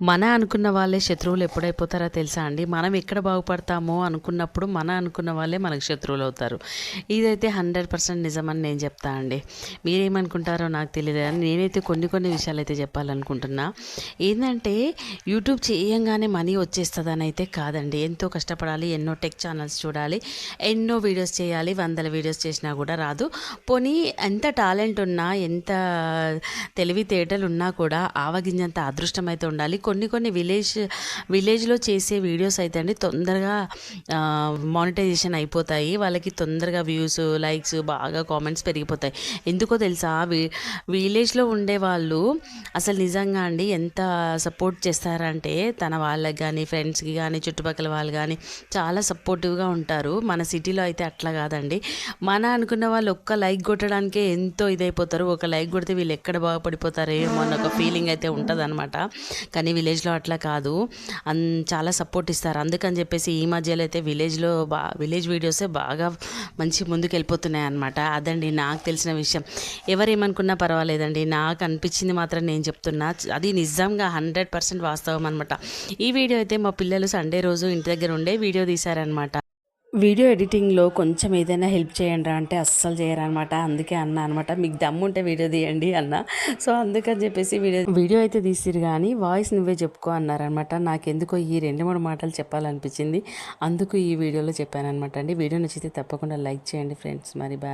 మన అనుకున్న వాళ్ళే శత్రువులు ఎప్పుడైపోతారో తెలుసా అండి? మనం ఎక్కడ బాగుపడతామో అనుకున్నప్పుడు మన అనుకున్న వాళ్ళే మనకు శత్రువులు అవుతారు. ఇదైతే 100% నిజమని నేను చెప్తా అండి. మీరేమనుకుంటారో నాకు తెలియదు కానీ నేనైతే కొన్ని విషయాలు అయితే చెప్పాలనుకుంటున్నా. ఏంటంటే యూట్యూబ్ చేయంగానే మనీ వచ్చేస్తుందని అయితే కాదండి. ఎంతో కష్టపడాలి, ఎన్నో టెక్ ఛానల్స్ చూడాలి, ఎన్నో వీడియోస్ చేయాలి. వందల వీడియోస్ చేసినా కూడా రాదు. పోనీ ఎంత టాలెంట్ ఉన్నా, ఎంత తెలివితేటలు ఉన్నా కూడా ఆవగింజంత అదృష్టం అయితే ఉండాలి. కొన్ని విలేజ్లో చేసే వీడియోస్ అయితే అండి తొందరగా మానిటైజేషన్ అయిపోతాయి. వాళ్ళకి తొందరగా వ్యూస్, లైక్స్, బాగా కామెంట్స్ పెరిగిపోతాయి. ఎందుకో తెలుసా? విలేజ్లో ఉండేవాళ్ళు అసలు నిజంగా అండి ఎంత సపోర్ట్ చేస్తారంటే తన వాళ్ళకి కానీ, ఫ్రెండ్స్కి కానీ, చుట్టుపక్కల వాళ్ళు కానీ చాలా సపోర్టివ్గా ఉంటారు. మన సిటీలో అయితే అట్లా కాదండి. మన అనుకున్న వాళ్ళు ఒక్క లైక్ కొట్టడానికే ఎంతో ఇదైపోతారు. ఒక లైక్ కొడితే వీళ్ళు ఎక్కడ బాగుపడిపోతారేమో అన్న ఒక ఫీలింగ్ అయితే ఉంటుంది అనమాట. కానీ విలేజ్లో అట్లా కాదు. చాలా సపోర్ట్ ఇస్తారు. అందుకని చెప్పేసి ఈ మధ్యలో అయితే విలేజ్ వీడియోసే బాగా మంచి ముందుకు వెళ్ళిపోతున్నాయి అనమాట. అదండి నాకు తెలిసిన విషయం. ఎవరేమనుకున్నా పర్వాలేదండి, నాకు అనిపించింది మాత్రం నేను చెప్తున్నా. అది నిజంగా 100% వాస్తవం అనమాట. ఈ వీడియో అయితే మా పిల్లలు సండే రోజు ఇంటి దగ్గర ఉండే వీడియో తీశారనమాట. వీడియో ఎడిటింగ్లో కొంచెం ఏదైనా హెల్ప్ చేయండి అంటే అస్సలు చేయరనమాట. అందుకే అన్న అనమాట, మీకు దమ్ము ఉంటే వీడియో తీయండి అన్న. సో అందుకని చెప్పేసి వీడియో అయితే తీసిరు కానీ వాయిస్ నువ్వే చెప్పుకో అన్నారనమాట. నాకెందుకో ఈ 2-3 మాటలు చెప్పాలనిపించింది. అందుకు ఈ వీడియోలో చెప్పాను అనమాట అండి. వీడియో నచ్చితే తప్పకుండా లైక్ చేయండి ఫ్రెండ్స్. మరి బాయ్.